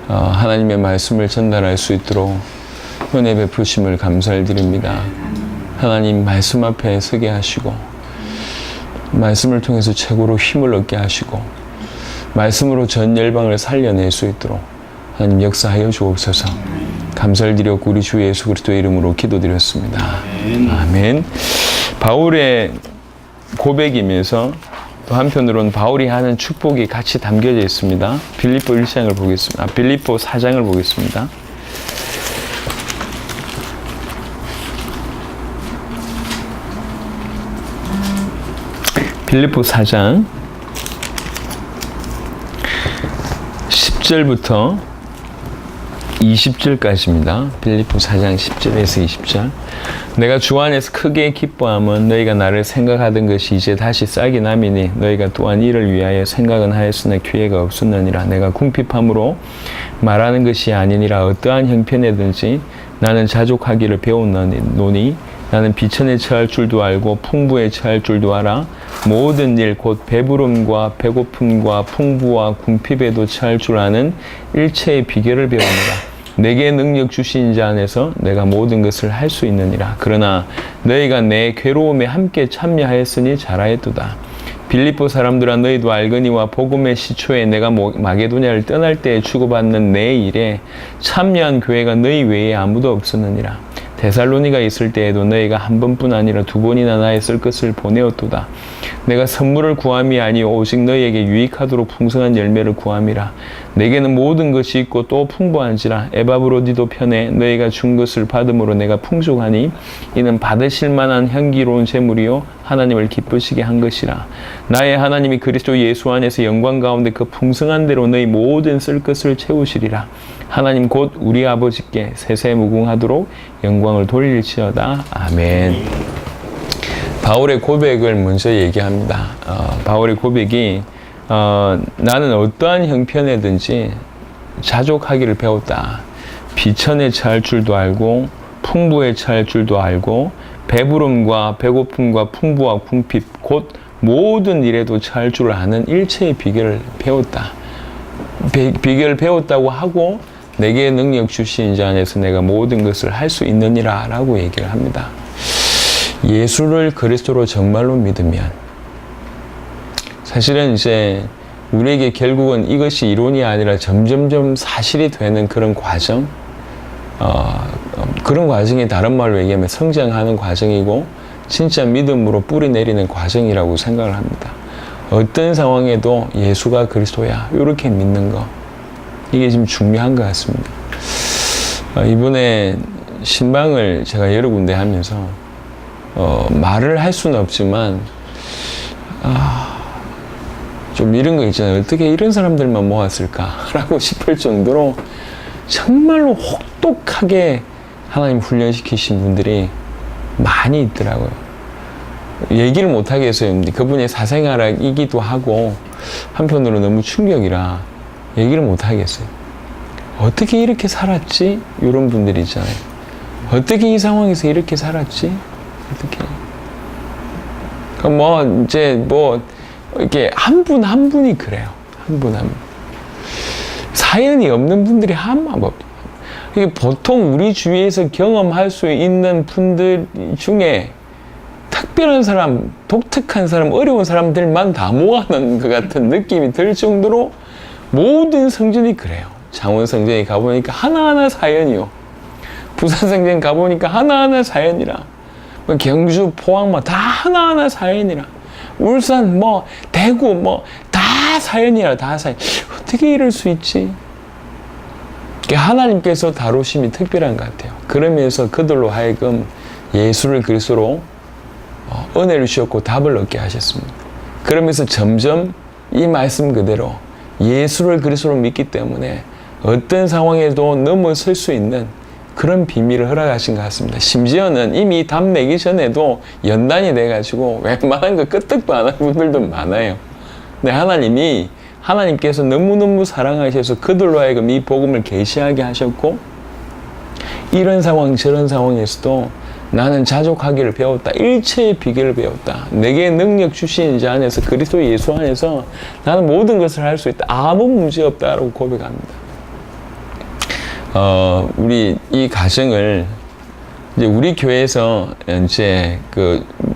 하나님의 말씀을 전달할 수 있도록 은혜 베푸심을 감사를 드립니다. 하나님 말씀 앞에 서게 하시고 말씀을 통해서 최고로 힘을 얻게 하시고 말씀으로 전 열방을 살려낼 수 있도록 하나님 역사하여 주옵소서. 감사를 드렸고 우리 주 예수 그리스도의 이름으로 기도드렸습니다. 아멘. 바울의 고백이면서 또 한편으로는 바울이 하는 축복이 같이 담겨져 있습니다. 빌립보 1장을 보겠습니다. 빌립보 4장을 보겠습니다. 빌립보 4장 10절부터 20절까지입니다. 빌립보 4장 10절에서 20절. 내가 주 안에서 크게 기뻐함은 너희가 나를 생각하던 것이 이제 다시 싹이 남이니 너희가 또한 이를 위하여 생각은 하였으나 기회가 없었느니라. 내가 궁핍함으로 말하는 것이 아니니라. 어떠한 형편에든지 나는 자족하기를 배웠노니 나는 비천에 처할 줄도 알고 풍부에 처할 줄도 알아. 모든 일 곧 배부름과 배고픔과 풍부와 궁핍에도 처할 줄 아는 일체의 비결을 배우니라. 내게 능력 주신 자 안에서 내가 모든 것을 할 수 있느니라. 그러나 너희가 내 괴로움에 함께 참여하였으니 잘하였도다. 빌립보 사람들아 너희도 알거니와 복음의 시초에 내가 마게도냐를 떠날 때 주고받는 내 일에 참여한 교회가 너희 외에 아무도 없었느니라. 데살로니가 있을 때에도 너희가 한 번뿐 아니라 두 번이나 나의 쓸 것을 보내었도다. 내가 선물을 구함이 아니요 오직 너희에게 유익하도록 풍성한 열매를 구함이라. 내게는 모든 것이 있고 또 풍부한지라. 에바브로디도 편에 너희가 준 것을 받음으로 내가 풍족하니 이는 받으실 만한 향기로운 제물이요 하나님을 기쁘시게 한 것이라. 나의 하나님이 그리스도 예수 안에서 영광 가운데 그 풍성한 대로 너희 모든 쓸 것을 채우시리라. 하나님 곧 우리 아버지께 세세무궁하도록 영광을 돌릴지어다. 아멘. 바울의 고백을 먼저 얘기합니다. 바울의 고백이 나는 어떠한 형편에든지 자족하기를 배웠다. 비천에 처할 줄도 알고 풍부에 처할 줄도 알고 배부름과 배고픔과 풍부와 궁핍 곧 모든 일에도 처할 줄 아는 일체의 비결을 배웠다. 비결을 배웠다고 하고 내게 능력 주신 자 안에서 내가 모든 것을 할 수 있느니라 라고 얘기를 합니다. 예수를 그리스도로 정말로 믿으면 사실은 이제 우리에게 결국은 이것이 이론이 아니라 점점점 사실이 되는 그런 과정, 그런 과정이 다른 말로 얘기하면 성장하는 과정이고 진짜 믿음으로 뿌리 내리는 과정이라고 생각을 합니다. 어떤 상황에도 예수가 그리스도야 이렇게 믿는 거 이게 지금 중요한 것 같습니다. 이번에 신방을 제가 여러 군데 하면서 말을 할 수는 없지만 좀 이런 거 있잖아요. 어떻게 이런 사람들만 모았을까라고 싶을 정도로 정말로 혹독하게 하나님 훈련시키신 분들이 많이 있더라고요. 얘기를 못하게 해서요. 그분의 사생활이기도 하고 한편으로 너무 충격이라 얘기를 못하겠어요. 어떻게 이렇게 살았지? 이런 분들이 있잖아요. 어떻게 이 상황에서 이렇게 살았지? 어떻게? 이렇게 한 분 한 분이 그래요. 한 분 한 분. 사연이 없는 분들이 한마음 없죠. 이게 보통 우리 주위에서 경험할 수 있는 분들 중에 특별한 사람, 독특한 사람, 어려운 사람들만 다 모아놓은 것 같은 느낌이 들 정도로 모든 성전이 그래요. 장원 성전에 가보니까 하나하나 사연이요. 부산 성전 가보니까 하나하나 사연이라. 경주, 포항 다 하나하나 사연이라. 울산, 대구, 다 사연이라, 다 사연. 어떻게 이럴 수 있지? 하나님께서 다루심이 특별한 것 같아요. 그러면서 그들로 하여금 예수를 그리스도로 은혜를 주셨고 답을 얻게 하셨습니다. 그러면서 점점 이 말씀 그대로 예수를 그리스도로 믿기 때문에 어떤 상황에도 넘어설 수 있는 그런 비밀을 허락하신 것 같습니다. 심지어는 이미 답 내기 전에도 연단이 돼가지고 웬만한 거 끄떡도 안 하는 분들도 많아요. 근데 하나님께서 너무너무 사랑하셔서 그들로 하여금 이 복음을 계시하게 하셨고 이런 상황 저런 상황에서도 나는 자족하기를 배웠다. 일체의 비결을 배웠다. 내게 능력 주신 자 안에서 그리스도 예수 안에서 나는 모든 것을 할 수 있다. 아무 문제 없다라고 고백합니다. 우리 이 가정을 이제 우리 교회에서 이제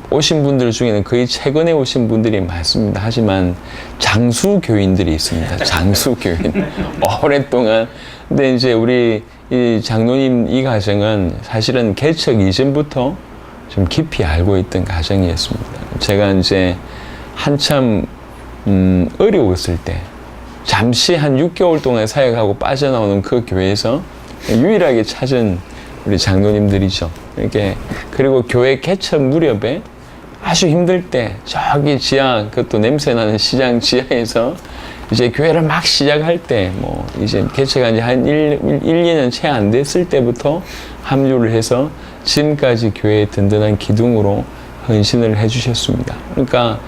오신 분들 중에는 거의 최근에 오신 분들이 많습니다. 하지만 장수 교인들이 있습니다. 장수 교인. 오랫동안. 근데 이제 우리 이 장로님 이 가정은 사실은 개척 이전부터 좀 깊이 알고 있던 가정이었습니다. 제가 이제 한참 어려웠을 때 잠시 한 6개월 동안 사역하고 빠져나오는 그 교회에서 유일하게 찾은 우리 장로님들이죠. 이렇게 그리고 교회 개척 무렵에 아주 힘들 때 저기 지하 그것도 냄새나는 시장 지하에서 이제 교회를 막 시작할 때 뭐 이제 개척한 지 한 1, 2년 채 안 됐을 때부터 합류를 해서 지금까지 교회의 든든한 기둥으로 헌신을 해주셨습니다. 그러니까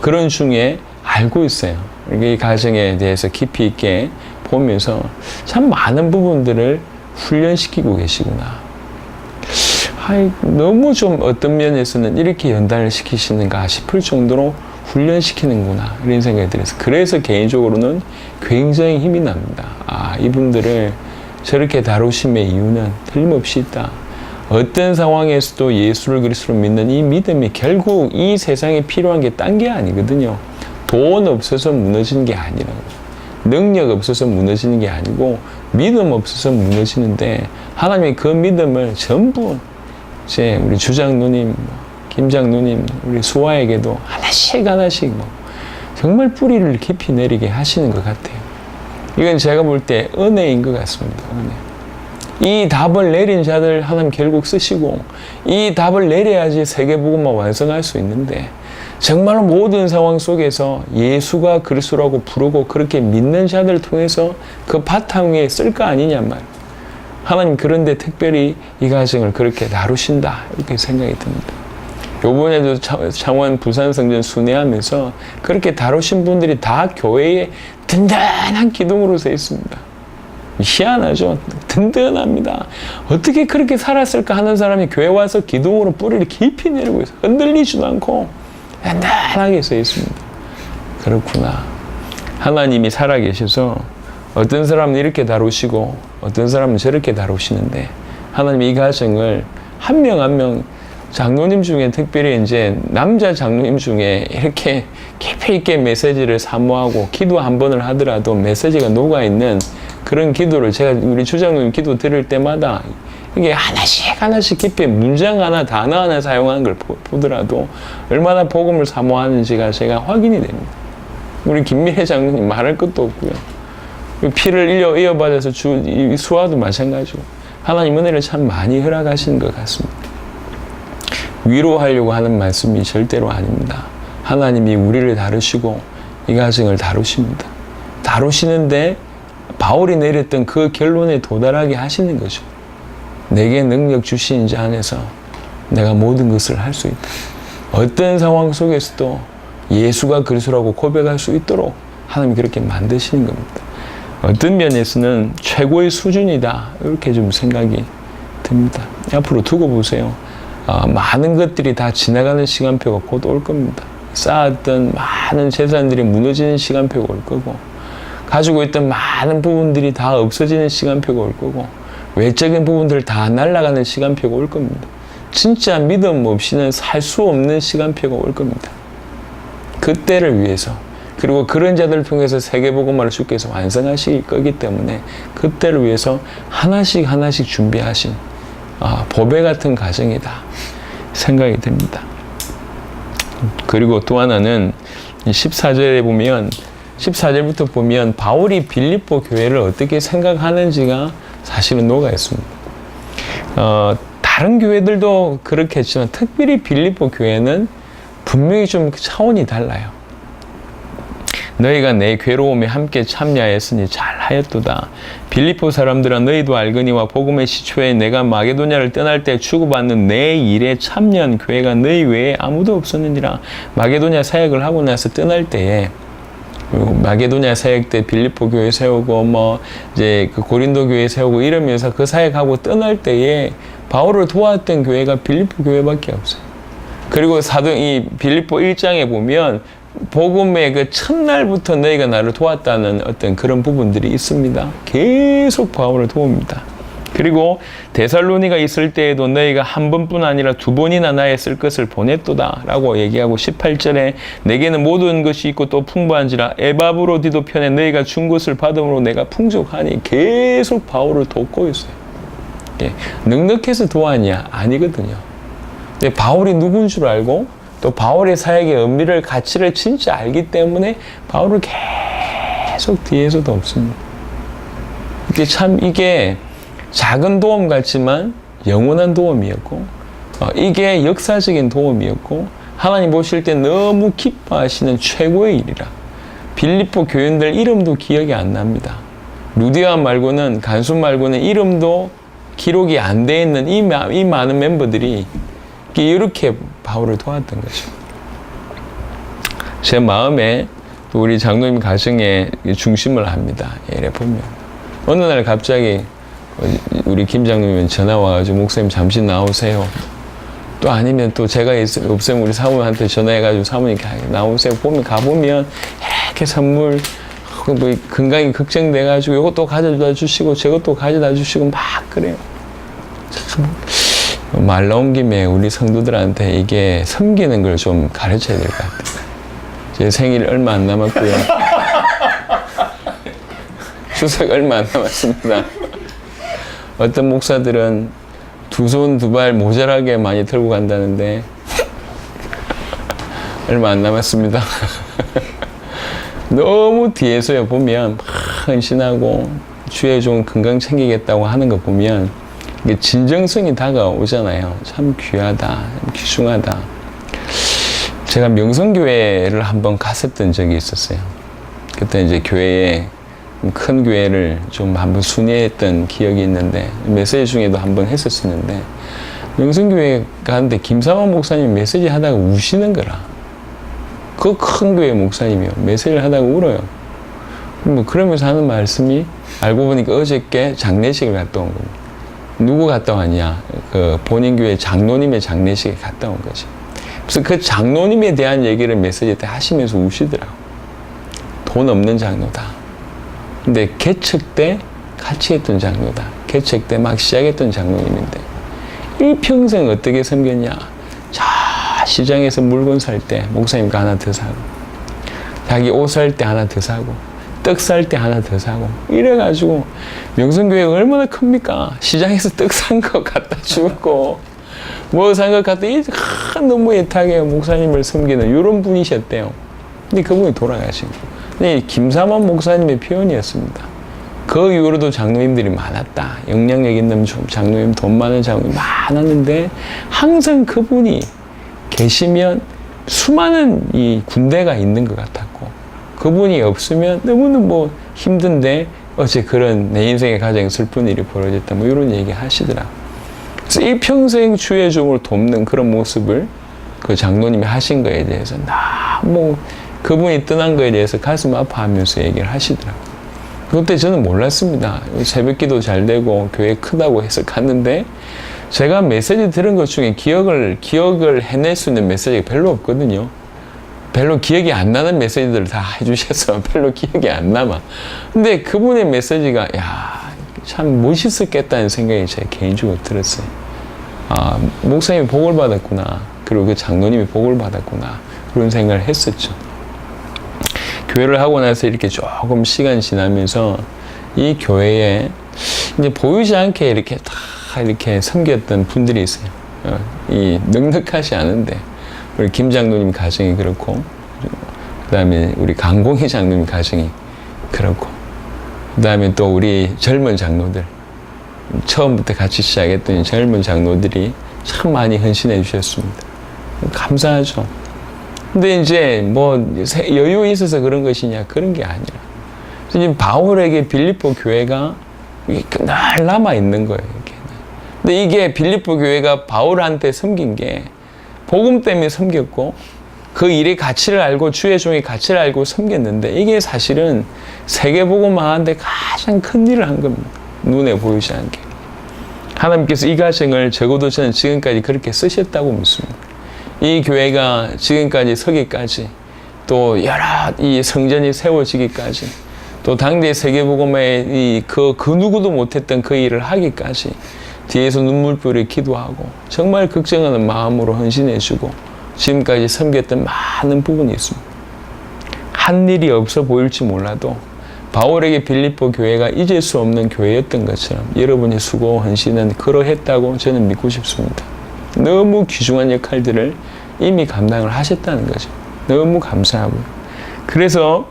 그런 중에 알고 있어요. 이 가정에 대해서 깊이 있게 보면서 참 많은 부분들을 훈련시키고 계시구나. 너무 좀 어떤 면에서는 이렇게 연단을 시키시는가 싶을 정도로 훈련시키는구나 이런 생각이 들어서 그래서 개인적으로는 굉장히 힘이 납니다. 이분들을 저렇게 다루심의 이유는 틀림없이 있다. 어떤 상황에서도 예수를 그리스도로 믿는 이 믿음이 결국 이 세상에 필요한 게 딴 게 아니거든요. 돈 없어서 무너지는 게 아니라고. 능력 없어서 무너지는 게 아니고 믿음 없어서 무너지는데 하나님이 그 믿음을 전부 이제 우리 주장누님, 김장누님, 우리 수아에게도 하나씩 정말 뿌리를 깊이 내리게 하시는 것 같아요. 이건 제가 볼 때 은혜인 것 같습니다. 은혜. 이 답을 내린 자들 하나님 결국 쓰시고 이 답을 내려야지 세계복음만 완성할 수 있는데 정말 모든 상황 속에서 예수가 그리스도라고 부르고 그렇게 믿는 자들을 통해서 그 바탕 위에 쓸 거 아니냔 말이에요. 하나님 그런데 특별히 이 가정을 그렇게 다루신다 이렇게 생각이 듭니다. 요번에도 창원 부산 성전 순회하면서 그렇게 다루신 분들이 다 교회의 든든한 기둥으로 서 있습니다. 희한하죠? 든든합니다. 어떻게 그렇게 살았을까 하는 사람이 교회 와서 기둥으로 뿌리를 깊이 내리고 있어요. 흔들리지도 않고 단단하게 서 있습니다. 그렇구나. 하나님이 살아계셔서 어떤 사람은 이렇게 다루시고 어떤 사람은 저렇게 다루시는데 하나님이 이 가정을 한 명 한 명 장로님 중에 특별히 이제 남자 장로님 중에 이렇게 깊이 있게 메시지를 사모하고 기도 한 번을 하더라도 메시지가 녹아있는 그런 기도를 제가 우리 주장로님 기도 들을 때마다 이게 하나씩 깊이 문장 하나 단어 하나 사용하는 걸 보더라도 얼마나 복음을 사모하는지가 제가 확인이 됩니다. 우리 김미애 장로님 말할 것도 없고요. 피를 이어받아서 수아도 마찬가지고 하나님 은혜를 참 많이 허락하시는 것 같습니다. 위로하려고 하는 말씀이 절대로 아닙니다. 하나님이 우리를 다루시고 이 가정을 다루십니다. 다루시는데 바울이 내렸던 그 결론에 도달하게 하시는 거죠. 내게 능력 주신 자 안에서 내가 모든 것을 할 수 있다. 어떤 상황 속에서도 예수가 그리스도라고 고백할 수 있도록 하나님이 그렇게 만드시는 겁니다. 어떤 면에서는 최고의 수준이다 이렇게 좀 생각이 듭니다. 앞으로 두고 보세요. 많은 것들이 다 지나가는 시간표가 곧 올 겁니다. 쌓았던 많은 재산들이 무너지는 시간표가 올 거고 가지고 있던 많은 부분들이 다 없어지는 시간표가 올 거고 외적인 부분들 다 날아가는 시간표가 올 겁니다. 진짜 믿음 없이는 살 수 없는 시간표가 올 겁니다. 그때를 위해서 그리고 그런 자들을 통해서 세계복음화를 주께서 완성하실 거기 때문에 그때를 위해서 하나씩 준비하신 보배 같은 가정이다 생각이 듭니다. 그리고 또 하나는 14절부터 보면 바울이 빌립보 교회를 어떻게 생각하는지가 사실은 녹아 있습니다. 다른 교회들도 그렇겠지만 특별히 빌립보 교회는 분명히 좀 차원이 달라요. 너희가 내 괴로움에 함께 참여하였으니 잘하였도다. 빌립보 사람들아 너희도 알거니와 복음의 시초에 내가 마게도냐를 떠날 때 주고받는 내 일에 참여한 교회가 너희 외에 아무도 없었느니라. 마게도냐 사역을 하고 나서 떠날 때에 마게도냐 사역 때 빌립보 교회 세우고 이제 그 고린도 교회 세우고 이러면서 그 사역하고 떠날 때에 바울을 도왔던 교회가 빌립보 교회밖에 없어요. 그리고 이 빌립보 1장에 보면 복음의 그 첫날부터 너희가 나를 도왔다는 어떤 그런 부분들이 있습니다. 계속 바울을 도웁니다. 그리고 데살로니가 있을 때에도 너희가 한 번뿐 아니라 두 번이나 나의 쓸 것을 보냈도다 라고 얘기하고 18절에 내게는 모든 것이 있고 또 풍부한지라 에바브로디도 편에 너희가 준 것을 받음으로 내가 풍족하니 계속 바울을 돕고 있어요. 예, 넉넉해서 도왔냐? 아니거든요. 근데 바울이 누군 줄 알고 또 바울의 사역의 의미를 가치를 진짜 알기 때문에 바울을 계속 뒤에서 돕습니다. 이게 작은 도움 같지만 영원한 도움이었고 이게 역사적인 도움이었고 하나님 보실 때 너무 기뻐하시는 최고의 일이라. 빌립보 교인들 이름도 기억이 안 납니다. 루디아 말고는 간수 말고는 이름도 기록이 안 돼 있는 이 많은 멤버들이 이렇게 바울을 도왔던 거죠. 제 마음에 우리 장로님 가정에 중심을 합니다. 예를 보면 어느 날 갑자기 우리 김 장로님은 전화 와가지고 목사님 잠시 나오세요. 또 아니면 또 제가 없으면 우리 사모님한테 전화해가지고 사모님 나오세요. 가보면 이렇게 선물 뭐 건강이 걱정돼가지고 이것도 가져다 주시고 저것도 가져다 주시고 막 그래요. 참 말 나온 김에 우리 성도들한테 이게 섬기는 걸 좀 가르쳐야 될 것 같아요. 제 생일 얼마 안 남았고요. 추석 얼마 안 남았습니다. 어떤 목사들은 두 손 두 발 모자라게 많이 들고 간다는데 얼마 안 남았습니다. 너무 뒤에서요 보면 막 헌신하고 주의 종 건강 챙기겠다고 하는 거 보면 이게 진정성이 다가오잖아요. 참 귀하다, 귀중하다. 제가 명성교회를 한번 갔었던 적이 있었어요. 그때 이제 교회에 큰 교회를 좀 한번 순회했던 기억이 있는데 메시지 중에도 한번 했었었는데 명성교회 가는데 김사만 목사님 메시지 하다가 우시는 거라. 그 큰 교회 목사님이요. 메시지를 하다가 울어요. 뭐 그러면서 하는 말씀이 알고 보니까 어저께 장례식을 갔다 온 겁니다. 누구 갔다 왔냐? 그 본인 교회 장로님의 장례식에 갔다 온 거죠. 그래서 그 장로님에 대한 얘기를 메시지 때 하시면서 우시더라고. 돈 없는 장로다. 근데 개척 때 같이 했던 장로다. 개척 때 막 시작했던 장로님인데 일평생 어떻게 섬겼냐? 자, 시장에서 물건 살 때 목사님과 하나 더 사고 자기 옷 살 때 하나 더 사고 떡 살 때 하나 더 사고 이래가지고 명성교회가 얼마나 큽니까? 시장에서 떡 산 거 갖다 주고 뭐 산 거 갖다 너무 애타게 목사님을 섬기는 이런 분이셨대요. 근데 그분이 돌아가신 거예요. 근데 김사만 목사님의 표현이었습니다. 그 이후로도 장로님들이 많았다. 영향력 있는 장로님, 돈 많은 장로님 많았는데 항상 그분이 계시면 수많은 이 군대가 있는 것 같았고 그분이 없으면 너무너무 뭐 힘든데 어째 그런 내 인생에 가장 슬픈 일이 벌어졌다. 뭐 이런 얘기 하시더라. 그래서 일평생 주의 종을 돕는 그런 모습을 그 장로님이 하신 거에 대해서 너무 그분이 떠난 거에 대해서 가슴 아파하면서 얘기를 하시더라고요. 그때 저는 몰랐습니다. 새벽 기도 잘 되고 교회 크다고 해서 갔는데 제가 메시지 들은 것 중에 기억을 해낼 수 있는 메시지가 별로 없거든요. 별로 기억이 안 나는 메시지들을 다 해주셔서 별로 기억이 안 남아. 근데 그분의 메시지가 참 멋있었겠다는 생각이 제 개인적으로 들었어요. 아, 목사님이 복을 받았구나. 그리고 그 장로님이 복을 받았구나. 그런 생각을 했었죠. 교회를 하고 나서 이렇게 조금 시간 지나면서 이 교회에 이제 보이지 않게 이렇게 다 이렇게 섬겼던 분들이 있어요. 이 넉넉하지 않은데 우리 김 장로님 가정이 그렇고 그 다음에 우리 강공희 장로님 가정이 그렇고 그 다음에 또 우리 젊은 장로들 처음부터 같이 시작했던 젊은 장로들이 참 많이 헌신해 주셨습니다. 감사하죠. 근데 이제 뭐 여유 있어서 그런 것이냐 그런 게 아니라 지금 바울에게 빌립보 교회가 늘 남아 있는 거예요. 이렇게. 근데 이게 빌립보 교회가 바울한테 섬긴 게 복음 때문에 섬겼고 그 일의 가치를 알고 주의 종의 가치를 알고 섬겼는데 이게 사실은 세계복음화 하는데 가장 큰 일을 한 겁니다. 눈에 보이지 않게. 하나님께서 이 가정을 적어도 저는 지금까지 그렇게 쓰셨다고 믿습니다. 이 교회가 지금까지 서기까지 또 여러 이 성전이 세워지기까지 또 당대 세계복음화에 그 누구도 못했던 그 일을 하기까지 뒤에서 눈물불에 기도하고 정말 걱정하는 마음으로 헌신해주고 지금까지 섬겼던 많은 부분이 있습니다. 한 일이 없어 보일지 몰라도 바울에게 빌립보 교회가 잊을 수 없는 교회였던 것처럼 여러분의 수고 헌신은 그러했다고 저는 믿고 싶습니다. 너무 귀중한 역할들을 이미 감당을 하셨다는 거죠. 너무 감사하고요. 그래서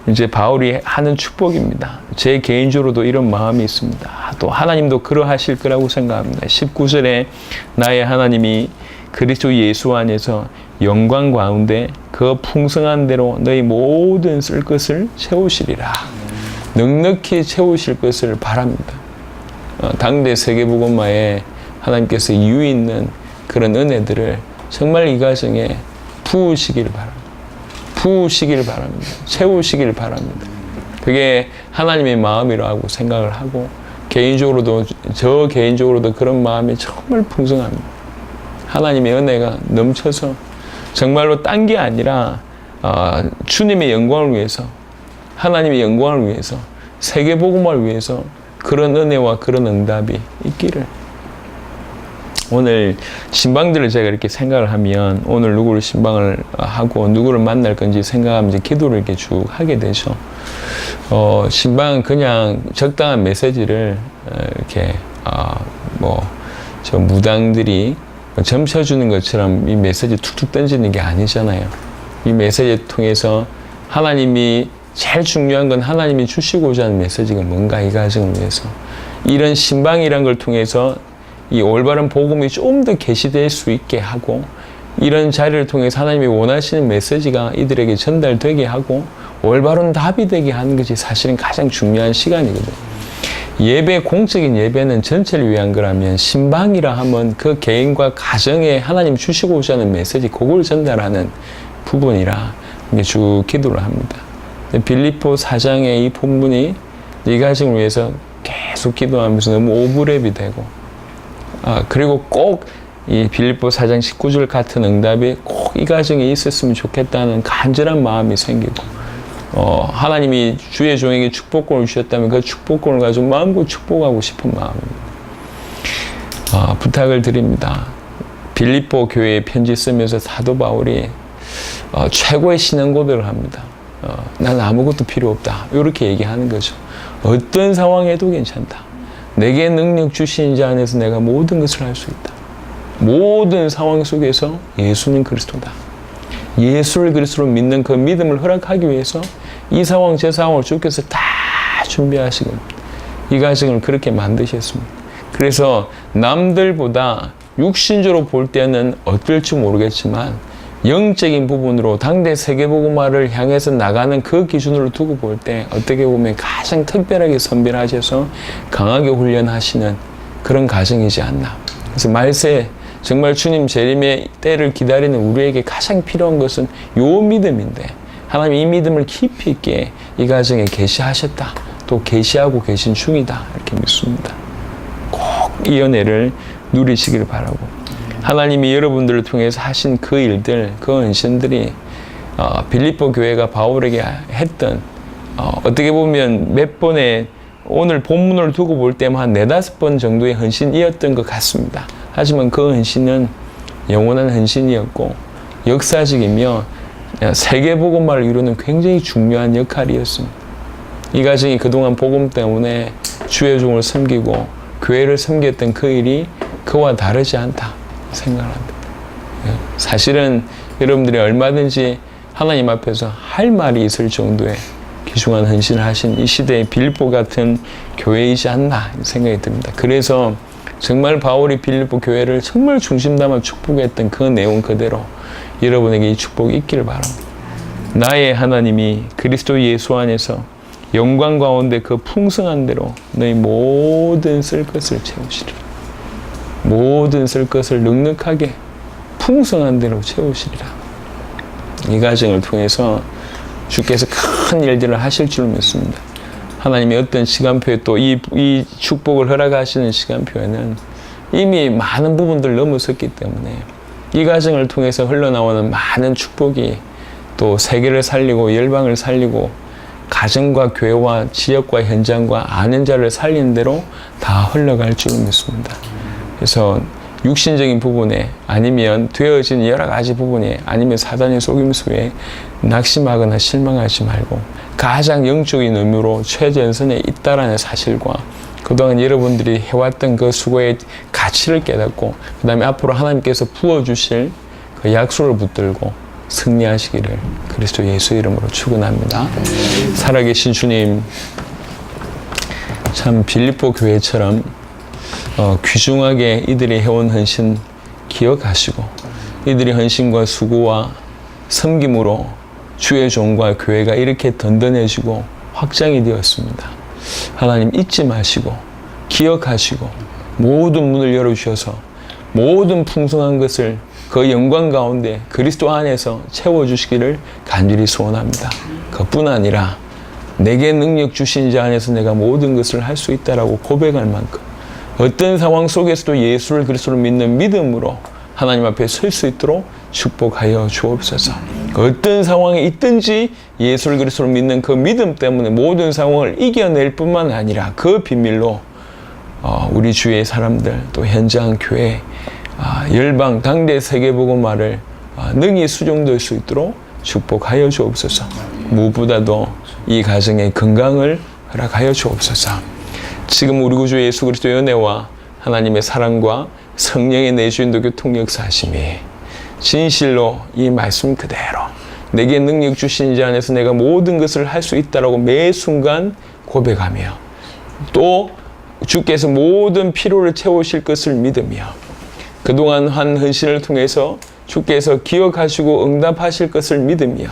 이제 바울이 하는 축복입니다. 제 개인적으로도 이런 마음이 있습니다. 또 하나님도 그러하실 거라고 생각합니다. 19절에 나의 하나님이 그리스도 예수 안에서 영광 가운데 그 풍성한 대로 너희 모든 쓸 것을 채우시리라. 넉넉히 채우실 것을 바랍니다. 당대 세계복음화에 하나님께서 이유 있는 그런 은혜들을 정말 이 가정에 부으시길 바랍니다. 부으시길 바랍니다. 채우시길 바랍니다. 그게 하나님의 마음이라고 생각을 하고 저 개인적으로도 그런 마음이 정말 풍성합니다. 하나님의 은혜가 넘쳐서 정말로 딴 게 아니라 주님의 영광을 위해서 하나님의 영광을 위해서 세계복음화를 위해서 그런 은혜와 그런 응답이 있기를. 오늘 신방들을 제가 이렇게 생각을 하면 오늘 누구를 신방을 하고 누구를 만날 건지 생각하면 이제 기도를 이렇게 쭉 하게 되죠. 신방은 그냥 적당한 메시지를 이렇게 저 무당들이 점쳐주는 것처럼 이 메시지 툭툭 던지는 게 아니잖아요. 이 메시지를 통해서 하나님이 제일 중요한 건 하나님이 주시고자 하는 메시지가 뭔가 이 가정을 위해서 이런 신방이란 걸 통해서 이 올바른 복음이 좀 더 계시될 수 있게 하고 이런 자리를 통해서 하나님이 원하시는 메시지가 이들에게 전달되게 하고 올바른 답이 되게 하는 것이 사실은 가장 중요한 시간이거든요. 예배, 공적인 예배는 전체를 위한 거라면 신방이라 하면 그 개인과 가정에 하나님 주시고자 하는 메시지 그걸 전달하는 부분이라 쭉 기도를 합니다. 빌립보 4장의 이 본문이 이 가정을 위해서 계속 기도하면서 너무 오버랩이 되고 그리고 꼭 이 빌립보 4장 19절 같은 응답이 꼭 이 가정에 있었으면 좋겠다는 간절한 마음이 생기고 하나님이 주의 종에게 축복권을 주셨다면 그 축복권을 가지고 마음껏 축복하고 싶은 마음입니다. 부탁을 드립니다. 빌립보 교회에 편지 쓰면서 사도 바울이 최고의 신앙 고백을 합니다. 난 아무것도 필요 없다. 이렇게 얘기하는 거죠. 어떤 상황에도 괜찮다. 내게 능력 주신 자 안에서 내가 모든 것을 할 수 있다. 모든 상황 속에서 예수는 그리스도다. 예수를 그리스도로 믿는 그 믿음을 허락하기 위해서 이 상황 저 상황을 주께서 다 준비하시고 이 가정을 그렇게 만드셨습니다. 그래서 남들보다 육신적으로 볼 때는 어떨지 모르겠지만 영적인 부분으로 당대 세계복음화를 향해서 나가는 그 기준으로 두고 볼 때 어떻게 보면 가장 특별하게 선별하셔서 강하게 훈련하시는 그런 가정이지 않나. 그래서 말세 정말 주님 재림의 때를 기다리는 우리에게 가장 필요한 것은 요 믿음인데 하나님이 이 믿음을 깊이 있게 이 가정에 계시하셨다. 또 계시하고 계신 중이다. 이렇게 믿습니다. 꼭 이 은혜를 누리시길 바라고 하나님이 여러분들을 통해서 하신 그 일들, 그 헌신들이 빌립보 교회가 바울에게 했던 어떻게 보면 몇 번의 오늘 본문을 두고 볼 때만 한 4-5번 정도의 헌신이었던 것 같습니다. 하지만 그 헌신은 영원한 헌신이었고 역사적이며 세계복음화를 이루는 굉장히 중요한 역할이었습니다. 이 가정이 그동안 복음 때문에 주의 종을 섬기고 교회를 섬겼던 그 일이 그와 다르지 않다 생각을 합니다. 사실은 여러분들이 얼마든지 하나님 앞에서 할 말이 있을 정도의 귀중한 헌신을 하신 이 시대의 빌립보 같은 교회이지 않나 생각이 듭니다. 그래서 정말 바울이 빌립보 교회를 정말 중심 담아 축복했던 그 내용 그대로 여러분에게 이 축복이 있기를 바랍니다. 나의 하나님이 그리스도 예수 안에서 영광 가운데 그 풍성한 대로 너희 모든 쓸 것을 채우시리라. 모든 쓸 것을 넉넉하게 풍성한 대로 채우시리라. 이 가정을 통해서 주께서 큰 일들을 하실 줄 믿습니다. 하나님의 어떤 시간표에 또 이 축복을 허락하시는 시간표에는 이미 많은 부분들 넘어섰기 때문에 이 가정을 통해서 흘러나오는 많은 축복이 또 세계를 살리고 열방을 살리고 가정과 교회와 지역과 현장과 아는 자를 살리는 대로 다 흘러갈 줄 믿습니다. 그래서 육신적인 부분에 아니면 되어진 여러 가지 부분에 아니면 사단의 속임수에 낙심하거나 실망하지 말고 가장 영적인 의미로 최전선에 있다라는 사실과 그동안 여러분들이 해왔던 그 수고의 가치를 깨닫고 그 다음에 앞으로 하나님께서 부어주실 그 약속을 붙들고 승리하시기를 그리스도 예수 이름으로 축원합니다. 살아계신 주님, 참 빌립보 교회처럼 귀중하게 이들이 해온 헌신 기억하시고 이들의 헌신과 수고와 섬김으로 주의 종과 교회가 이렇게 든든해지고 확장이 되었습니다. 하나님 잊지 마시고 기억하시고 모든 문을 열어주셔서 모든 풍성한 것을 그 영광 가운데 그리스도 안에서 채워주시기를 간절히 소원합니다. 그뿐 아니라 내게 능력 주신 자 안에서 내가 모든 것을 할 수 있다라고 고백할 만큼 어떤 상황 속에서도 예수를 그리스도를 믿는 믿음으로 하나님 앞에 설 수 있도록 축복하여 주옵소서. 어떤 상황에 있든지 예수를 그리스도를 믿는 그 믿음 때문에 모든 상황을 이겨낼 뿐만 아니라 그 비밀로 우리 주위의 사람들 또 현장 교회 열방 당대 세계복음화를 능히 수종될 수 있도록 축복하여 주옵소서. 무엇보다도 이 가정의 건강을 허락하여 주옵소서. 지금 우리 구주 예수 그리스도의 은혜와 하나님의 사랑과 성령의 내주인도 교통 역사하심이 진실로 이 말씀 그대로 내게 능력 주신 자 안에서 내가 모든 것을 할 수 있다라고 매 순간 고백하며 또 주께서 모든 필요를 채우실 것을 믿으며 그동안 한 헌신을 통해서 주께서 기억하시고 응답하실 것을 믿으며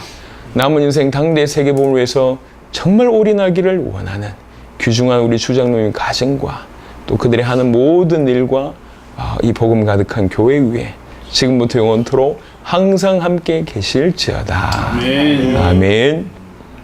남은 인생 당대 세계복음을 위해서 정말 올인하기를 원하는 귀중한 우리 주장로님 가정과 또 그들이 하는 모든 일과 이 복음 가득한 교회 위에 지금부터 영원토록 항상 함께 계실지어다. 아멘. 아멘.